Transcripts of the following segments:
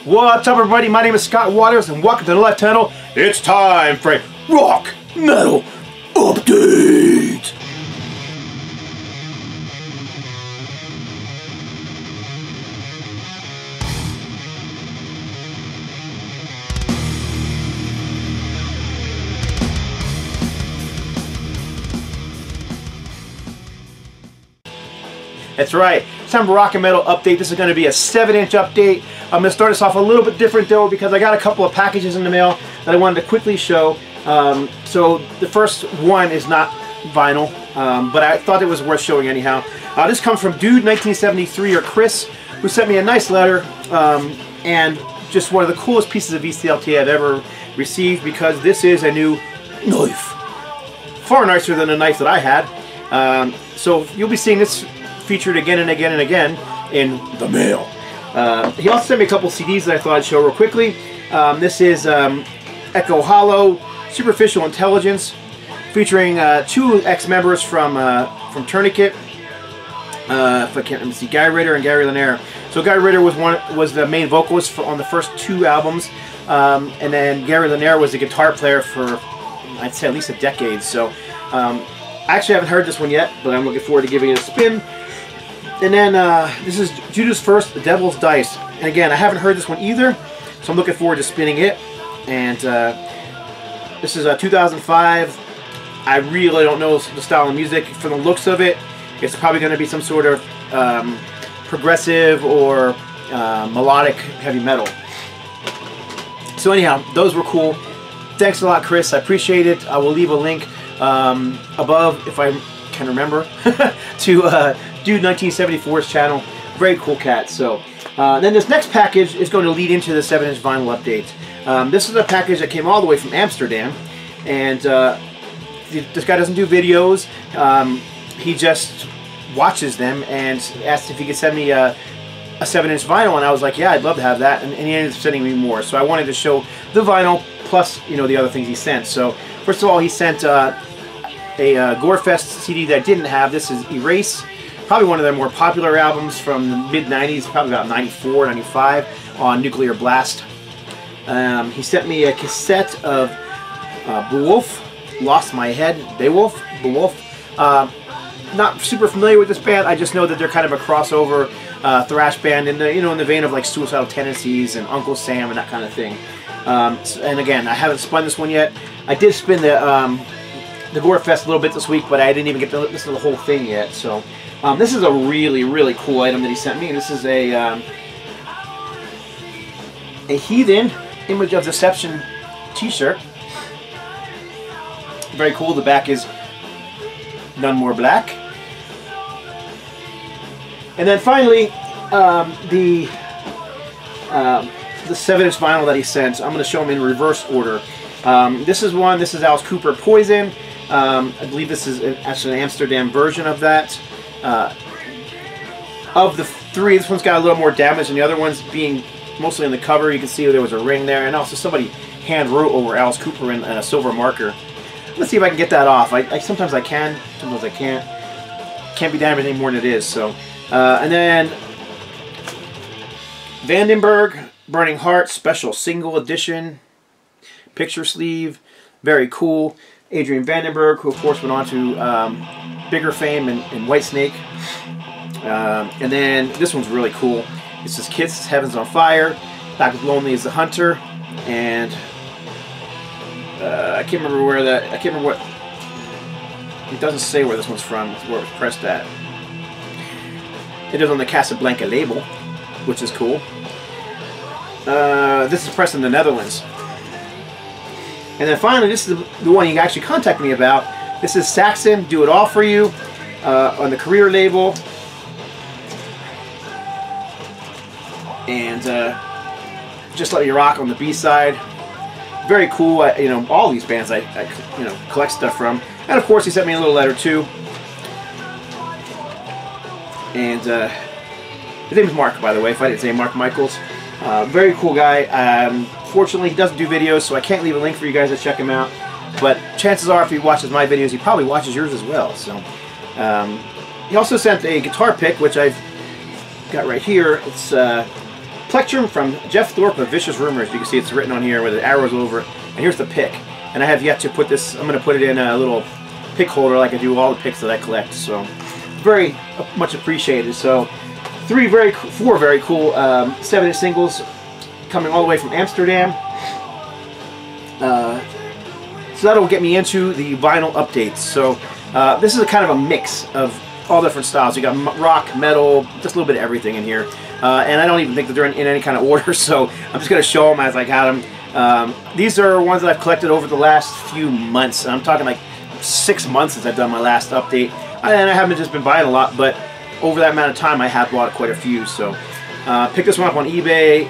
What's up, everybody? My name is Scott Waters, and welcome to the Left Channel. It's time for a rock metal update. That's right, it's time for Rock and Metal Update. This is going to be a 7-inch update. I'm going to start us off a little bit different though, because I got a couple of packages in the mail that I wanted to quickly show. So the first one is not vinyl, but I thought it was worth showing anyhow. This comes from Dude 1973, or Chris, who sent me a nice letter, and just one of the coolest pieces of VCLT I've ever received, because this is a new knife. Far nicer than the knife that I had. So you'll be seeing this featured again and again and again in the mail. He also sent me a couple CDs that I thought I'd show real quickly. This is Echo Hollow Superficial Intelligence, featuring two ex-members from Tourniquet. If I can't remember, see, Guy Ritter and Gary Lanier. So Guy Ritter was the main vocalist on the first two albums, and then Gary Lanier was the guitar player for, I'd say, at least a decade. So I actually haven't heard this one yet, but I'm looking forward to giving it a spin. And then this is Judas first, The Devil's Dice. And again, I haven't heard this one either, so I'm looking forward to spinning it. And this is 2005. I really don't know the style of music. From the looks of it, it's probably going to be some sort of progressive or melodic heavy metal. So anyhow, those were cool. Thanks a lot, Chris. I appreciate it. I will leave a link above, if I can remember, to Dude 1974's channel. Very cool cat. So then this next package is going to lead into the 7-inch vinyl update. This is a package that came all the way from Amsterdam, and this guy doesn't do videos. He just watches them and asked if he could send me a 7-inch vinyl, and I was like, yeah, I'd love to have that, and he ended up sending me more. So I wanted to show the vinyl plus, you know, the other things he sent. So first of all, he sent a Gorefest CD that I didn't have. This is Erase, probably one of their more popular albums from the mid-90s, probably about 94, 95, on Nuclear Blast. He sent me a cassette of BEOWULF, Lost My Head, BEOWULF. Not super familiar with this band. I just know that they're kind of a crossover thrash band in the, in the vein of like Suicidal Tendencies and Uncle Sam and that kind of thing. And again, I haven't spun this one yet. I did spin the Gorefest a little bit this week, but I didn't even get to listen to the whole thing yet. So this is a really, really cool item that he sent me. And this is a Heathen Image of Deception t-shirt. Very cool. The back is None More Black. And then finally, the 7-inch vinyl that he sent. I'm going to show them in reverse order. This is Alice Cooper, Poison. I believe this is actually an Amsterdam version of that. Of the three, this one's got a little more damage than the other ones, being mostly on the cover. You can see there was a ring there, and also somebody hand wrote over Alice Cooper in a silver marker. Let's see if I can get that off. Sometimes I can, sometimes I can't. Can't be damaged any more than it is. So, and then Vandenberg, Burning Heart, special single edition, picture sleeve, very cool. Adrian Vandenberg, who of course went on to bigger fame in Whitesnake. And then this one's really cool. It says Kiss, Heaven's on Fire, Back with Lonely is the Hunter, and I can't remember where that, I can't remember what, it doesn't say where this one's from, where it was pressed at. It is on the Casablanca label, which is cool. This is pressed in the Netherlands. And then finally, this is the one you actually contacted me about. This is Saxon, Do It All For You, on the Career label. And Just Let Me Rock on the B-side. Very cool. All these bands I collect stuff from. And of course, he sent me a little letter too. And his name is Mark, by the way, if I didn't say Mark Michaels. Very cool guy. Fortunately, he doesn't do videos, so I can't leave a link for you guys to check him out. But chances are, if he watches my videos, he probably watches yours as well. So He also sent a guitar pick, which I've got right here. It's Plectrum from Jeff Thorpe of Vicious Rumors. You can see it's written on here with the arrows over it. And here's the pick. And I have yet to put this, I'm going to put it in a little pick holder like I do all the picks that I collect. So very much appreciated. So four very cool 7-inch singles coming all the way from Amsterdam. So that'll get me into the vinyl updates. So this is a kind of a mix of all different styles. You got rock, metal, just a little bit of everything in here. And I don't even think that they're in any kind of order, so I'm just going to show them as I got them. These are ones that I've collected over the last few months. I'm talking like 6 months since I've done my last update. And I haven't just been buying a lot, but over that amount of time I have bought quite a few. So picked this one up on eBay,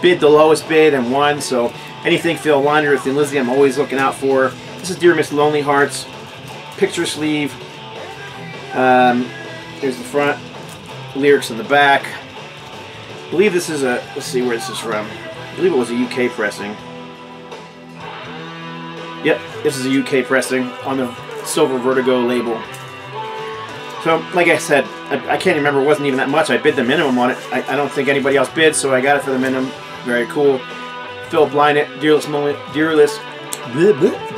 bid the lowest bid and won. So anything Phil Liner or Thin Lizzy I'm always looking out for. This is Dear Miss Lonely Hearts, picture sleeve. Here's the front, lyrics in the back. I believe this is a, let's see where this is from. I believe it was a UK pressing. Yep, this is a UK pressing on the Silver Vertigo label. So, like I said, I can't remember, it wasn't even that much. I bid the minimum on it. I don't think anybody else bid, so I got it for the minimum. Very cool. Phil Blynett,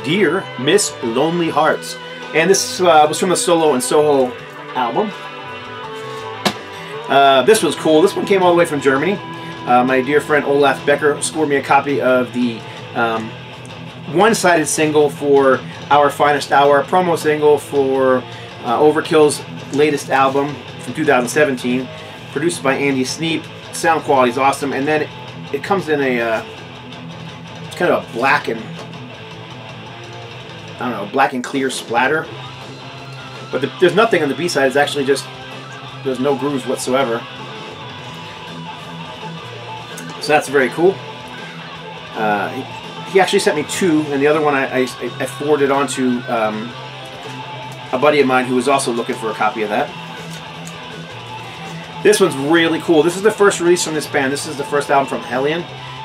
Dear Miss Lonely Hearts. And this was from the Solo and Soho album. This was cool. This one came all the way from Germany. My dear friend Olaf Becker scored me a copy of the one-sided single for Our Finest Hour, promo single for Overkill's latest album from 2017, produced by Andy Sneap. Sound quality is awesome, and then it comes in a it's kind of a black and, I don't know, black and clear splatter. But there's nothing on the B-side. It's actually just, there's no grooves whatsoever. So that's very cool. He actually sent me two, and the other one I forwarded on to a buddy of mine who was also looking for a copy of that. This one's really cool. This is the first release from this band. This is the first album from Hellion,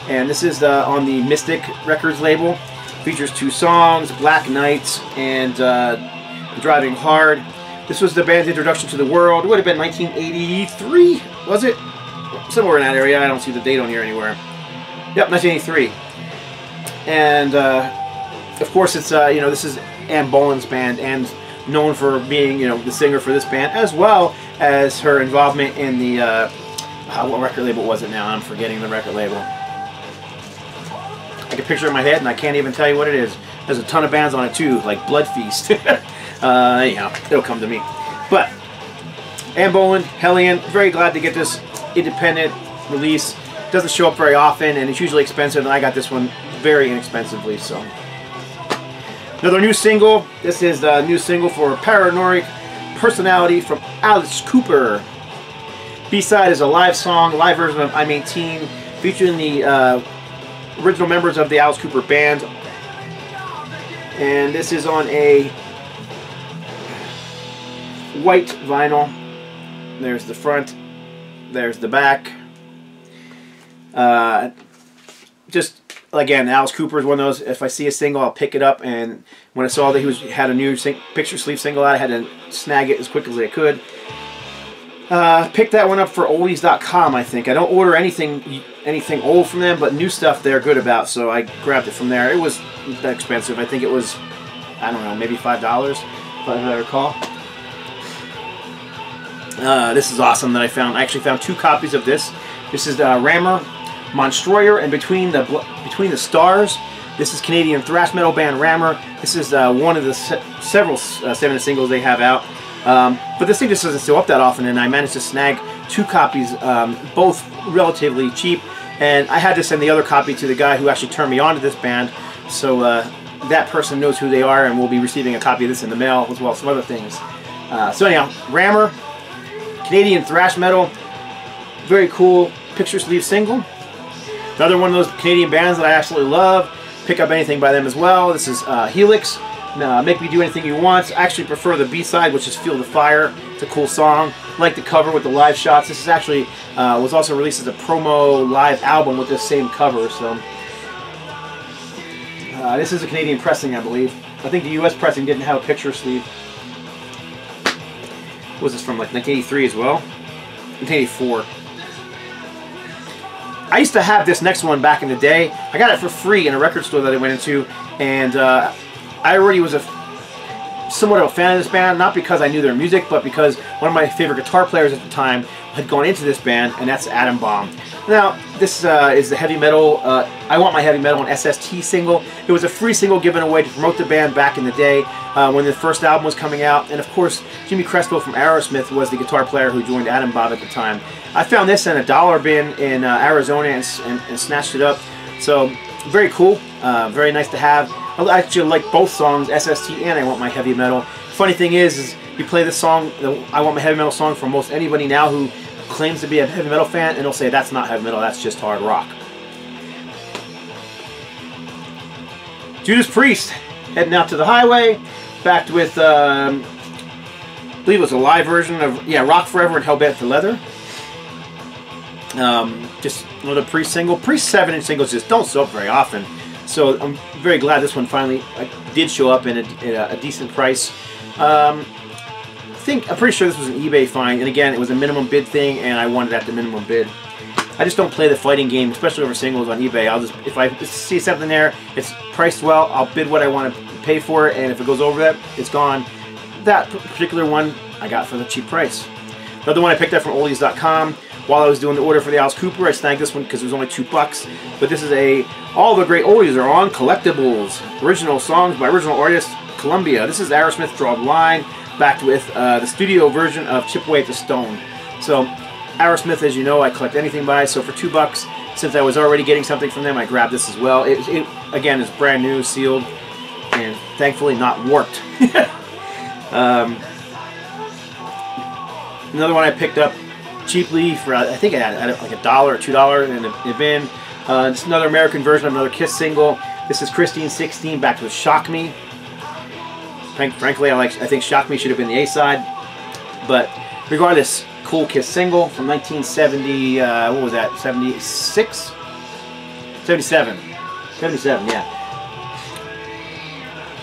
and this is on the Mystic Records label. Features 2 songs, Black Nights and Driving Hard. This was the band's introduction to the world. It would have been 1983, was it? Somewhere in that area. I don't see the date on here anywhere. Yep, 1983. And of course, it's you know, this is Anne Bolen's band, and known for being, you know, the singer for this band, as well as her involvement in the what record label was it now? I'm forgetting the record label. I can picture it in my head, and I can't even tell you what it is. There's a ton of bands on it too, like Blood Feast. Anyhow, it'll come to me. But Anne Bolen, Hellion, very glad to get this independent release. Doesn't show up very often, and it's usually expensive, and I got this one very inexpensively. So another new single. This is the new single for Paranoiac Personality from Alice Cooper. B-side is a live song, live version of I'm 18, featuring the original members of the Alice Cooper band. And this is on a white vinyl. There's the front, there's the back. Just again, Alice Cooper is one of those, if I see a single, I'll pick it up, and when I saw that he had a new picture sleeve single out, I had to snag it as quick as I could. Picked that one up for oldies.com, I think. I don't order anything old from them, but new stuff they're good about, so I grabbed it from there. It was that expensive. I think it was, I don't know, maybe $5, if I recall. This is awesome that I found. I actually found 2 copies of this. This is Rammer, Monstroyer, and Between the Stars. This is Canadian thrash metal band Rammer. This is one of the several 7-inch singles they have out. But this thing just doesn't show up that often, and I managed to snag 2 copies, both relatively cheap. And I had to send the other copy to the guy who actually turned me on to this band, so that person knows who they are and will be receiving a copy of this in the mail, as well as some other things. So anyhow, Rammer, Canadian thrash metal, very cool picture sleeve single. Another one of those Canadian bands that I absolutely love. Pick up anything by them as well. This is Helix, Make Me Do Anything You Want. I actually prefer the B-side, which is Feel the Fire. It's a cool song. Like the cover with the live shots. This is actually was also released as a promo live album with this same cover. So this is a Canadian pressing, I believe. I think the US pressing didn't have a picture sleeve. Was this from like 1983 as well? 1984. I used to have this next one back in the day. I got it for free in a record store that I went into, and I already was somewhat of a fan of this band, not because I knew their music, but because one of my favorite guitar players at the time had gone into this band, and that's Adam Baum. Now, this is the heavy metal, I Want My Heavy Metal and SST single. It was a free single given away to promote the band back in the day when the first album was coming out, and of course, Jimmy Crespo from AEROSMITH was the guitar player who joined Adam Baum at the time. I found this in a dollar bin in Arizona and snatched it up, so very cool, very nice to have. I actually like both songs, SST and I Want My Heavy Metal. Funny thing is you play this song, the I Want My Heavy Metal song, for most anybody now who claims to be a heavy metal fan, and they'll say that's not heavy metal, that's just hard rock. Judas Priest, heading out to the highway, backed with, I believe it was a live version of, yeah, Rock Forever and Hell Bent for Leather. Just another Priest single. Priest 7-inch singles just don't show up very often, so I'm very glad this one finally did show up in a decent price. I'm pretty sure this was an eBay find, and again, it was a minimum bid thing, and I wanted at the minimum bid. I just don't play the fighting game, especially over singles on eBay. I'll just, if I see something there, it's priced well, I'll bid what I want to pay for it, and if it goes over that, it's gone. That particular one I got for the cheap price. Another one I picked up from oldies.com. While I was doing the order for the Alice Cooper, I snagged this one because it was only $2. But this is all the great oldies are on collectibles. Original songs by original artists, Columbia. This is Aerosmith Draw the Line, backed with the studio version of Chip Away at the Stone. So Aerosmith, as you know, I collect anything by, so for $2, since I was already getting something from them, I grabbed this as well. It again, is brand new, sealed, and thankfully not warped. Another one I picked up cheaply for, I think I had like $1 or $2 in the bin. It's another American version of another Kiss single. This is Christine 16, backed with Shock Me. Frankly, I think Shock Me should have been the A-side, but regardless, cool Kiss single from 1970, what was that, 76? 77, yeah.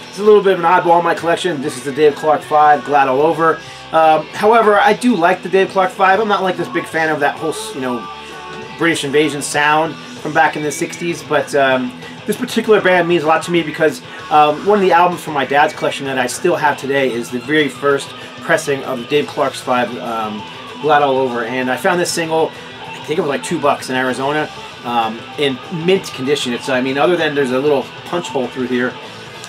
It's a little bit of an oddball in my collection. This is the Dave Clark 5, Glad All Over. However, I do like the Dave Clark 5. I'm not like this big fan of that whole, British invasion sound from back in the 60s, but this particular band means a lot to me because one of the albums from my dad's collection that I still have today is the very first pressing of Dave Clark's 5, Glad All Over, and I found this single, I think it was like $2 in Arizona, in mint condition. It's, other than there's a little punch hole through here,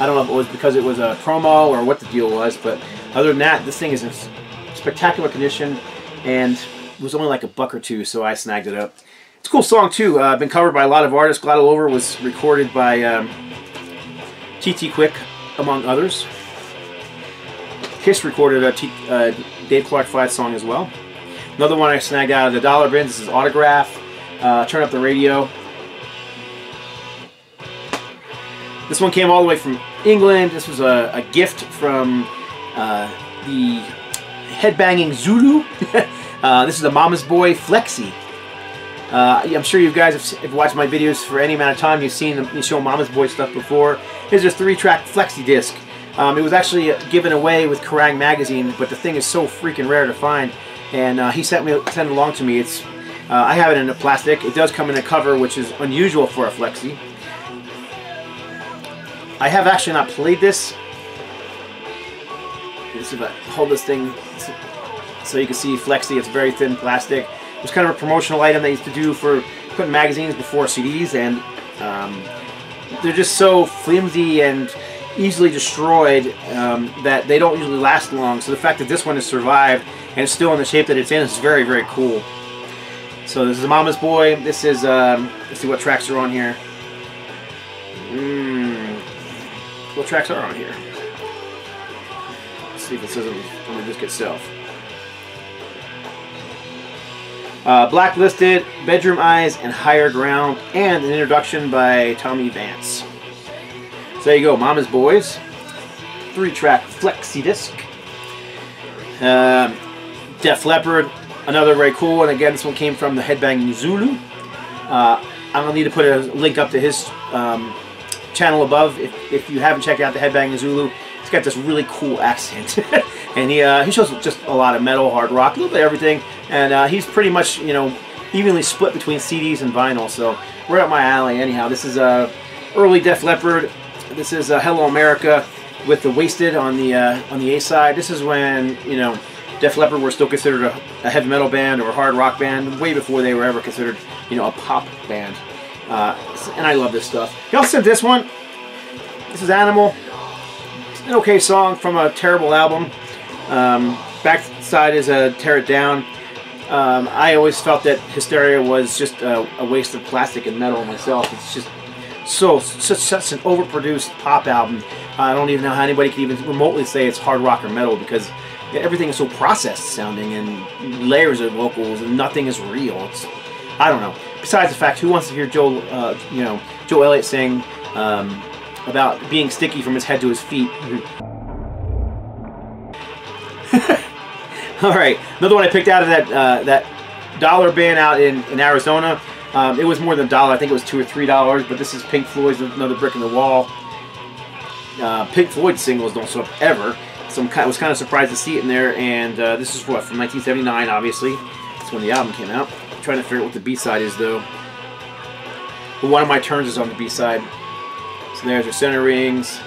I don't know if it was because it was a promo or what the deal was, but other than that, this thing is in spectacular condition, and it was only like $1 or $2, so I snagged it up. It's a cool song too. Been covered by a lot of artists. Glad All Over was recorded by T.T. Quick, among others. Kiss recorded a Dave Clark 5 song as well. Another one I snagged out of the dollar bin. This is Autograph. Turn Up the Radio. This one came all the way from England. This was a gift from the Headbanging Zulu. This is a Mama's Boy Flexi. I'm sure you guys have watched my videos for any amount of time. You've seen me show Mama's Boy stuff before. Here's a 3-track FLEKSI-DISK. It was actually given away with Kerrang! Magazine, but the thing is so freaking rare to find. And he sent it along to me. It's I have it in a plastic. It does come in a cover, which is unusual for a Flexi. I have actually not played this. Let's see if I hold this thing so you can see Flexi. It's very thin plastic. It was kind of a promotional item they used to do for putting magazines before CDs, and they're just so flimsy and easily destroyed that they don't usually last long. So the fact that this one has survived and it's still in the shape that it's in is very, very cool. So this is Mama's Boy. This is, let's see what tracks are on here. What tracks are on here? Let's see if it says on the disc itself. Blacklisted, Bedroom Eyes, and Higher Ground, and an introduction by Tommy Vance. So there you go, Mama's Boys. 3-track FLEKSI-DISK. Def Leppard, another very cool one. Again, this one came from the Headbanging Zulu. I'm going to need to put a link up to his channel above if you haven't checked out the Headbanging Zulu. He's got this really cool accent. And he shows just a lot of metal, hard rock, a little bit of everything. And he's pretty much, evenly split between CDs and vinyl, so right up my alley. Anyhow, this is early Def Leppard. This is Hello America with the Wasted on the A side. This is when, you know, Def Leppard were still considered a heavy metal band or a hard rock band, way before they were ever considered, you know, a pop band. And I love this stuff. He also sent this one. This is Animal. It's an okay song from a terrible album. Back side is Tear It Down. I always felt that Hysteria was just a waste of plastic and metal myself. It's just such an overproduced pop album. I don't even know how anybody can even remotely say it's hard rock or metal, because everything is so processed sounding and layers of vocals and nothing is real. It's, I don't know. Besides the fact, who wants to hear Joe Elliott sing about being sticky from his head to his feet? All right, another one I picked out of that dollar bin out in Arizona. It was more than $1. I think it was $2 or $3. But this is Pink Floyd's Another Brick in the Wall. Pink Floyd singles don't show up ever, so I was kind of surprised to see it in there. And this is what, from 1979, obviously. That's when the album came out. I'm trying to figure out what the B-side is, though. But One of My Turns is on the B-side. So there's your center rings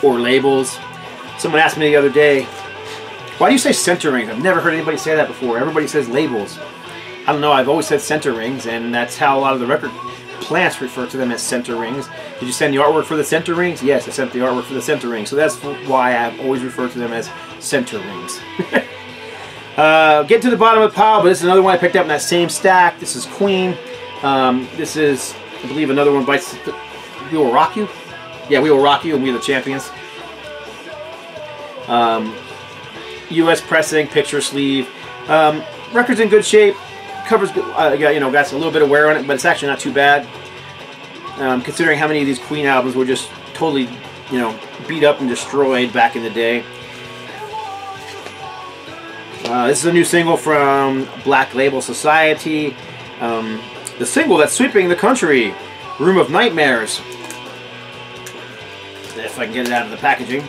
or labels. Someone asked me the other day, why do you say center rings? I've never heard anybody say that before. Everybody says labels. I don't know, I've always said center rings, and that's how a lot of the record plants refer to them, as center rings. Did you send the artwork for the center rings? Yes, I sent the artwork for the center rings. So that's why I've always referred to them as center rings. Get to the bottom of the pile, but this is another one I picked up in that same stack. This is Queen. This is, I believe, another one bites. We Will Rock You? Yeah, We Will Rock You, and We Are the Champions. U.S. pressing, picture sleeve. Record's in good shape. Covers got a little bit of wear on it, but it's actually not too bad. Considering how many of these Queen albums were just totally, beat up and destroyed back in the day. This is a new single from Black Label Society. The single that's sweeping the country, Room of Nightmares. If I can get it out of the packaging.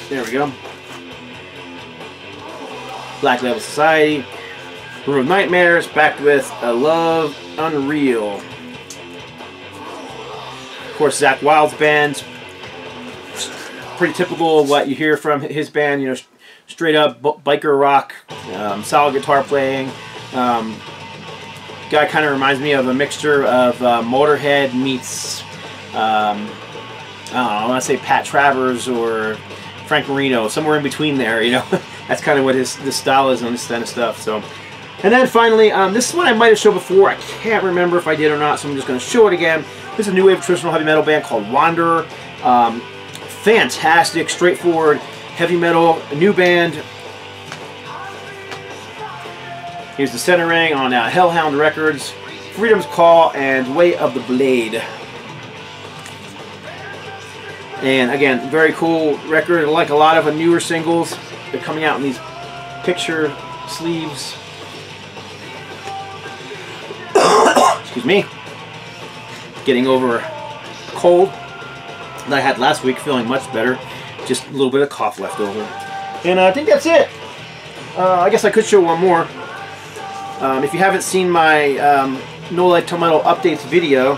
There we go. Black Label Society, Room of Nightmares, backed with A Love Unreal. Of course, Zakk Wylde's band, pretty typical of what you hear from his band, straight up biker rock, solid guitar playing. Guy kind of reminds me of a mixture of Motorhead meets, I don't know, I want to say Pat Travers or Frank Marino, somewhere in between there, That's kind of what his style is on this kind of stuff. So, and then finally, this is one I might have showed before. I can't remember if I did or not, so I'm just going to show it again. This is a new wave traditional heavy metal band called Wanderer. Fantastic, straightforward heavy metal, a new band. Here's the center ring on Hellhound Records, Freedom's Call, and Way of the Blade. And again, very cool record. Like a lot of the newer singles, they're coming out in these picture sleeves. Excuse me. Getting over a cold that I had last week, feeling much better. Just a little bit of cough left over. And I think that's it. I guess I could show one more. If you haven't seen my Nolifetilmetal updates video,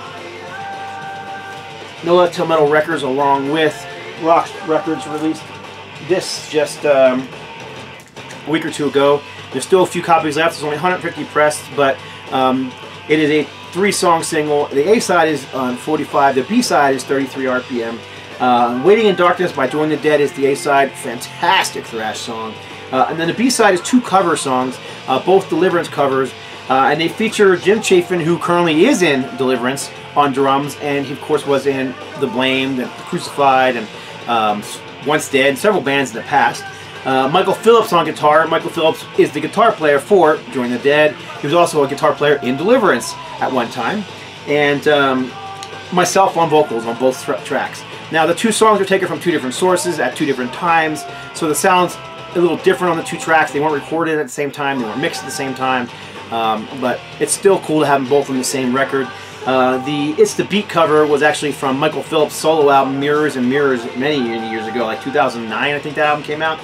Nolifetilmetal Records, along with Rock Records, released this just a week or two ago. There's still a few copies left. There's only 150 pressed, but it is a 3-song single. The A side is on 45. The B side is 33 RPM. Waiting in Darkness by Join the Dead is the A side. Fantastic thrash song. And then the B side is 2 cover songs, both Deliverance covers. And they feature Jim Chafin, who currently is in Deliverance, on drums, and he of course was in The Blamed and Crucified and Once Dead, and several bands in the past. Michael Phillips on guitar. Michael Phillips is the guitar player for Join the Dead. He was also a guitar player in Deliverance at one time. And myself on vocals on both tracks. Now the 2 songs are taken from 2 different sources at 2 different times, so the sound's a little different on the 2 tracks. They weren't recorded at the same time, they weren't mixed at the same time. But it's still cool to have them both on the same record. The It's the Beat cover was actually from Michael Phillips' solo album Mirrors and Mirrors many years ago, like 2009 I think that album came out.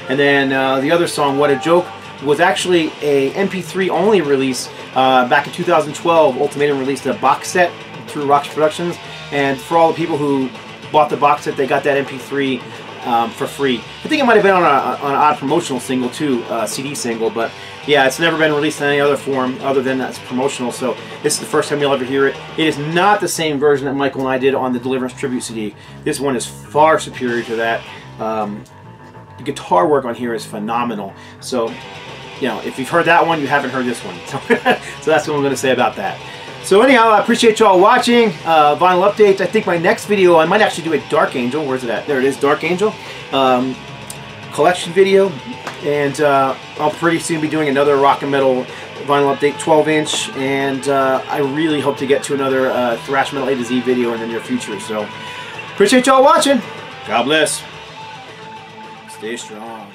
And then the other song, What a Joke, was actually a MP3 only release back in 2012. Ultimatum released a box set through Roxy Productions, and for all the people who bought the box set, they got that MP3 for free. I think it might have been on an odd promotional single too, CD single, but yeah, it's never been released in any other form other than that's promotional, so this is the first time you'll ever hear it. It is not the same version that Michael and I did on the Deliverance Tribute CD. This one is far superior to that. The guitar work on here is phenomenal, so you know, if you've heard that one, you haven't heard this one. So that's what I'm going to say about that. So anyhow, I appreciate y'all watching Vinyl Updates. I think my next video, I might actually do a Dark Angel. Where's it at? There it is, Dark Angel. Collection video. And I'll pretty soon be doing another Rock and Metal Vinyl Update 12-inch. And I really hope to get to another Thrash Metal A to Z video in the near future. So appreciate y'all watching. God bless. Stay strong.